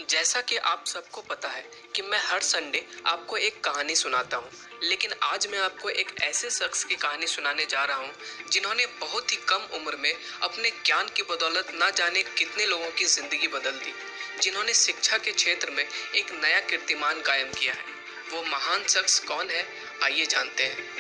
जैसा कि आप सबको पता है कि मैं हर संडे आपको एक कहानी सुनाता हूँ, लेकिन आज मैं आपको एक ऐसे शख्स की कहानी सुनाने जा रहा हूँ जिन्होंने बहुत ही कम उम्र में अपने ज्ञान की बदौलत ना जाने कितने लोगों की जिंदगी बदल दी, जिन्होंने शिक्षा के क्षेत्र में एक नया कीर्तिमान कायम किया है। वो महान शख्स कौन है, आइए जानते हैं।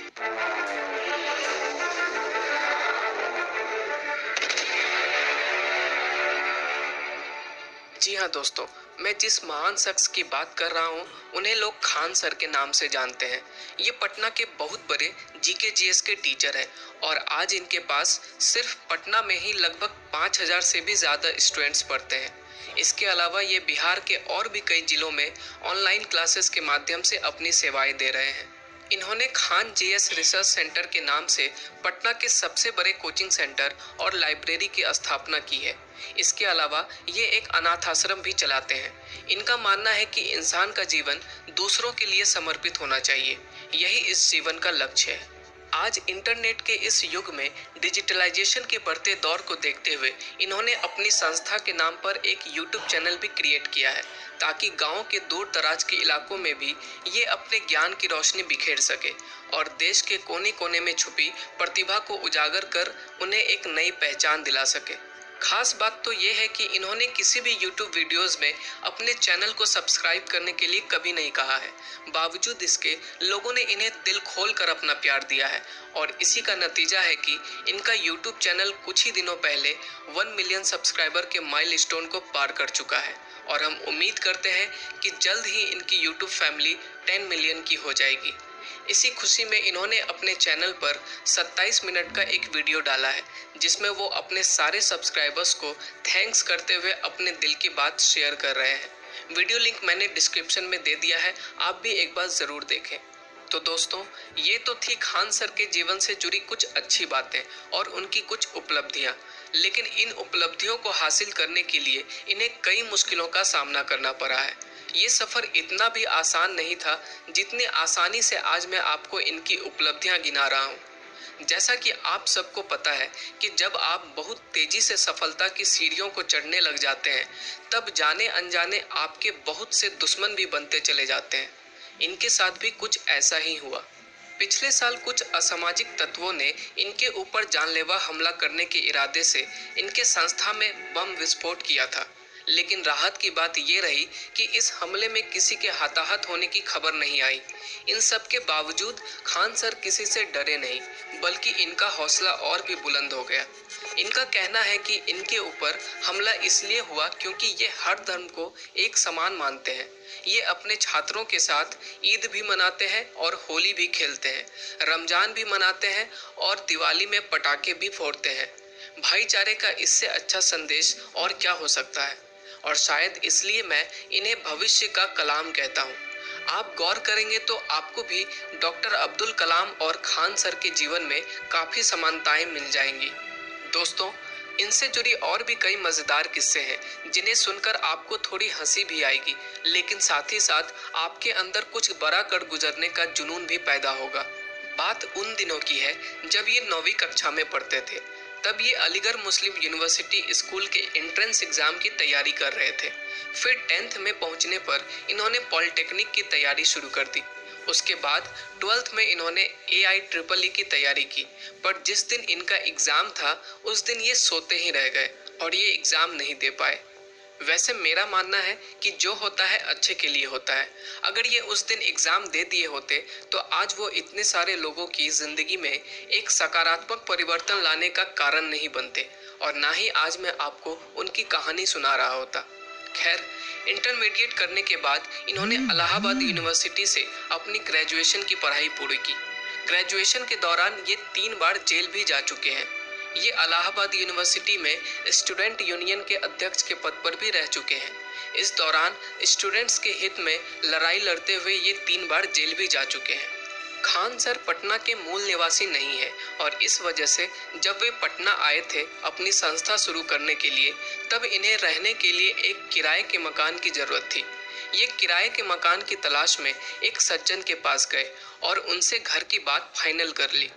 जी हाँ दोस्तों, मैं जिस महान शख्स की बात कर रहा हूँ उन्हें लोग खान सर के नाम से जानते हैं। ये पटना के बहुत बड़े जीके जीएस के टीचर हैं और आज इनके पास सिर्फ पटना में ही लगभग 5000 से भी ज़्यादा स्टूडेंट्स पढ़ते हैं। इसके अलावा ये बिहार के और भी कई जिलों में ऑनलाइन क्लासेस के माध्यम से अपनी सेवाएं दे रहे हैं। इन्होंने खान जीएस रिसर्च सेंटर के नाम से पटना के सबसे बड़े कोचिंग सेंटर और लाइब्रेरी की स्थापना की है। इसके अलावा ये एक अनाथ आश्रम भी चलाते हैं। इनका मानना है कि इंसान का जीवन दूसरों के लिए समर्पित होना चाहिए, यही इस जीवन का लक्ष्य है। आज इंटरनेट के इस युग में डिजिटलाइजेशन के बढ़ते दौर को देखते हुए इन्होंने अपनी संस्था के नाम पर एक यूट्यूब चैनल भी क्रिएट किया है, ताकि गांव के दूर दराज के इलाकों में भी ये अपने ज्ञान की रोशनी बिखेर सके और देश के कोने कोने में छुपी प्रतिभा को उजागर कर उन्हें एक नई पहचान दिला सके। खास बात तो ये है कि इन्होंने किसी भी YouTube वीडियोस में अपने चैनल को सब्सक्राइब करने के लिए कभी नहीं कहा है। बावजूद इसके लोगों ने इन्हें दिल खोल कर अपना प्यार दिया है और इसी का नतीजा है कि इनका YouTube चैनल कुछ ही दिनों पहले 1 मिलियन सब्सक्राइबर के माइलस्टोन को पार कर चुका है और हम उम्मीद करते हैं कि जल्द ही इनकी YouTube फैमिली 10 मिलियन की हो जाएगी। इसी खुशी में इन्होंने अपने चैनल पर 27 मिनट का एक वीडियो डाला है, जिसमें वो अपने सारे सब्सक्राइबर्स को थैंक्स करते हुए अपने दिल की बात शेयर कर रहे हैं। वीडियो लिंक मैंने डिस्क्रिप्शन में दे दिया है, आप भी एक बार ज़रूर देखें। तो दोस्तों, ये तो थी खान सर के जीवन से जुड़ी कुछ अच्छी बातें और उनकी कुछ उपलब्धियां, लेकिन इन उपलब्धियों को हासिल करने के लिए इन्हें कई मुश्किलों का सामना करना पड़ा है। ये सफ़र इतना भी आसान नहीं था जितनी आसानी से आज मैं आपको इनकी उपलब्धियां गिना रहा हूँ। जैसा कि आप सबको पता है कि जब आप बहुत तेजी से सफलता की सीढ़ियों को चढ़ने लग जाते हैं, तब जाने अनजाने आपके बहुत से दुश्मन भी बनते चले जाते हैं। इनके साथ भी कुछ ऐसा ही हुआ। पिछले साल कुछ असामाजिक तत्वों ने इनके ऊपर जानलेवा हमला करने के इरादे से इनके संस्था में बम विस्फोट किया था, लेकिन राहत की बात ये रही कि इस हमले में किसी के हताहत होने की खबर नहीं आई। इन सब के बावजूद खान सर किसी से डरे नहीं, बल्कि इनका हौसला और भी बुलंद हो गया। इनका कहना है कि इनके ऊपर हमला इसलिए हुआ क्योंकि ये हर धर्म को एक समान मानते हैं। ये अपने छात्रों के साथ ईद भी मनाते हैं और होली भी खेलते हैं, रमजान भी मनाते हैं और दिवाली में पटाखे भी फोड़ते हैं। भाईचारे का इससे अच्छा संदेश और क्या हो सकता है? और शायद इसलिए मैं इन्हें भविष्य का कलाम कहता हूँ। आप गौर करेंगे तो आपको भी डॉक्टर अब्दुल कलाम और खान सर के जीवन में काफ़ी समानताएं मिल जाएंगी। दोस्तों, इनसे जुड़ी और भी कई मज़ेदार किस्से हैं जिन्हें सुनकर आपको थोड़ी हंसी भी आएगी, लेकिन साथ ही साथ आपके अंदर कुछ बड़ा कर गुजरने का जुनून भी पैदा होगा। बात उन दिनों की है जब ये 9वीं कक्षा में पढ़ते थे। तब ये अलीगढ़ मुस्लिम यूनिवर्सिटी स्कूल के एंट्रेंस एग्ज़ाम की तैयारी कर रहे थे। फिर 10th में पहुंचने पर इन्होंने पॉलिटेक्निक की तैयारी शुरू कर दी। उसके बाद 12th में इन्होंने AIEEE की तैयारी की, पर जिस दिन इनका एग्ज़ाम था उस दिन ये सोते ही रह गए और ये एग्ज़ाम नहीं दे पाए। वैसे मेरा मानना है कि जो होता है अच्छे के लिए होता है। अगर ये उस दिन एग्ज़ाम दे दिए होते तो आज वो इतने सारे लोगों की ज़िंदगी में एक सकारात्मक परिवर्तन लाने का कारण नहीं बनते और ना ही आज मैं आपको उनकी कहानी सुना रहा होता। खैर, इंटरमीडिएट करने के बाद इन्होंने इलाहाबाद यूनिवर्सिटी से अपनी ग्रेजुएशन की पढ़ाई पूरी की। ग्रेजुएशन के दौरान ये 3 बार जेल भी जा चुके हैं। ये इलाहाबाद यूनिवर्सिटी में स्टूडेंट यूनियन के अध्यक्ष के पद पर भी रह चुके हैं। इस दौरान स्टूडेंट्स के हित में लड़ाई लड़ते हुए ये 3 बार जेल भी जा चुके हैं। खान सर पटना के मूल निवासी नहीं है और इस वजह से जब वे पटना आए थे अपनी संस्था शुरू करने के लिए, तब इन्हें रहने के लिए एक किराए के मकान की ज़रूरत थी। ये किराए के मकान की तलाश में एक सज्जन के पास गए और उनसे घर की बात फाइनल कर ली।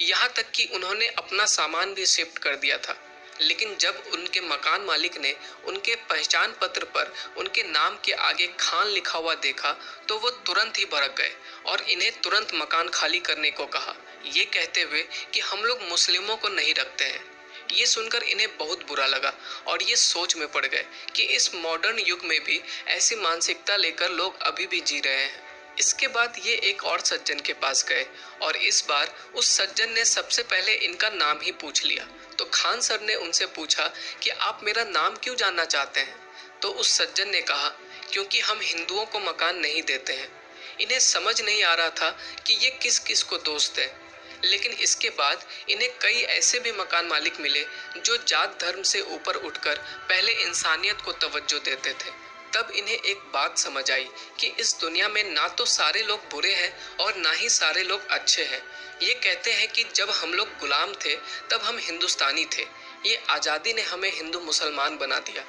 यहाँ तक कि उन्होंने अपना सामान भी शिफ्ट कर दिया था। लेकिन जब उनके मकान मालिक ने उनके पहचान पत्र पर उनके नाम के आगे खान लिखा हुआ देखा तो वो तुरंत ही भड़क गए और इन्हें तुरंत मकान खाली करने को कहा, ये कहते हुए कि हम लोग मुस्लिमों को नहीं रखते हैं। ये सुनकर इन्हें बहुत बुरा लगा और ये सोच में पड़ गए कि इस मॉडर्न युग में भी ऐसी मानसिकता लेकर लोग अभी भी जी रहे हैं। इसके बाद ये एक और सज्जन के पास गए और इस बार उस सज्जन ने सबसे पहले इनका नाम ही पूछ लिया। तो खान सर ने उनसे पूछा कि आप मेरा नाम क्यों जानना चाहते हैं? तो उस सज्जन ने कहा, क्योंकि हम हिंदुओं को मकान नहीं देते हैं। इन्हें समझ नहीं आ रहा था कि ये किस किस को दोष दें। लेकिन इसके बाद इन्हें कई ऐसे भी मकान मालिक मिले जो जात धर्म से ऊपर उठकर पहले इंसानियत को तवज्जो देते थे। तब इन्हें एक बात समझ आई कि इस दुनिया में ना तो सारे लोग बुरे हैं और ना ही सारे लोग अच्छे हैं। ये कहते हैं कि जब हम लोग गुलाम थे तब हम हिंदुस्तानी थे। ये आज़ादी ने हमें हिंदू मुसलमान बना दिया।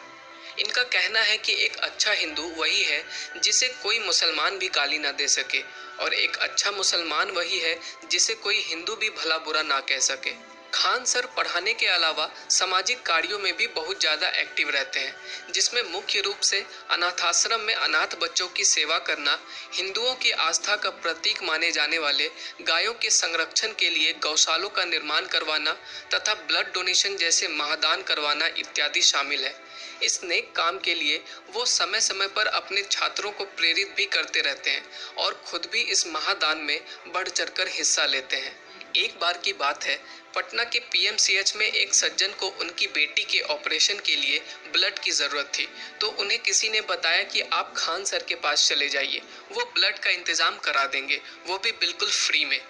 इनका कहना है कि एक अच्छा हिंदू वही है जिसे कोई मुसलमान भी गाली ना दे सके और एक अच्छा मुसलमान वही है जिसे कोई हिंदू भी भला बुरा ना कह सके। खान सर पढ़ाने के अलावा सामाजिक कार्यों में भी बहुत ज़्यादा एक्टिव रहते हैं, जिसमें मुख्य रूप से अनाथाश्रम में अनाथ बच्चों की सेवा करना, हिंदुओं की आस्था का प्रतीक माने जाने वाले गायों के संरक्षण के लिए गौशालों का निर्माण करवाना तथा ब्लड डोनेशन जैसे महादान करवाना इत्यादि शामिल है। इस नेक काम के लिए वो समय समय पर अपने छात्रों को प्रेरित भी करते रहते हैं और खुद भी इस महादान में बढ़ चढ़कर हिस्सा लेते हैं। एक बार की बात है, पटना के पीएमसीएच में एक सज्जन को उनकी बेटी के ऑपरेशन के लिए ब्लड की ज़रूरत थी। तो उन्हें किसी ने बताया कि आप खान सर के पास चले जाइए, वो ब्लड का इंतज़ाम करा देंगे, वो भी बिल्कुल फ्री में।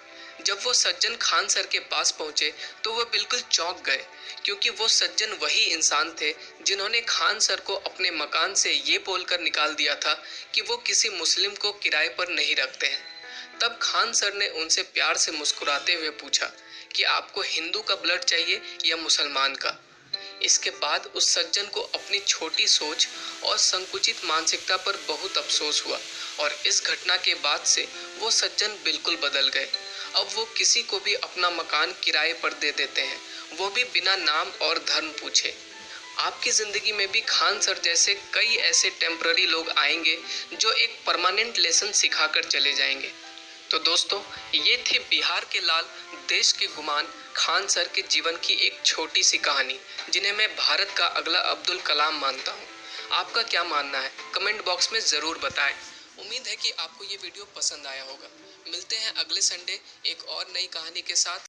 जब वो सज्जन खान सर के पास पहुंचे तो वो बिल्कुल चौंक गए, क्योंकि वो सज्जन वही इंसान थे जिन्होंने खान सर को अपने मकान से ये बोलकर निकाल दिया था कि वो किसी मुस्लिम को किराए पर नहीं रखते हैं। तब खान सर ने उनसे प्यार से मुस्कुराते हुए पूछा कि आपको हिंदू का ब्लड चाहिए या मुसलमान का? इसके बाद उस सज्जन को अपनी छोटी सोच और संकुचित मानसिकता पर बहुत अफसोस हुआ और इस घटना के बाद से वो सज्जन बिल्कुल बदल गए। अब वो किसी को भी अपना मकान किराए पर दे देते हैं, वो भी बिना नाम और धर्म पूछे। आपकी ज़िंदगी में भी खान सर जैसे कई ऐसे टेम्पररी लोग आएंगे जो एक परमानेंट लेसन सिखाकर चले जाएंगे। तो दोस्तों, ये थे बिहार के लाल, देश के गुमान खान सर के जीवन की एक छोटी सी कहानी, जिन्हें मैं भारत का अगला अब्दुल कलाम मानता हूँ। आपका क्या मानना है? कमेंट बॉक्स में ज़रूर बताएं। उम्मीद है कि आपको ये वीडियो पसंद आया होगा। मिलते हैं अगले संडे एक और नई कहानी के साथ।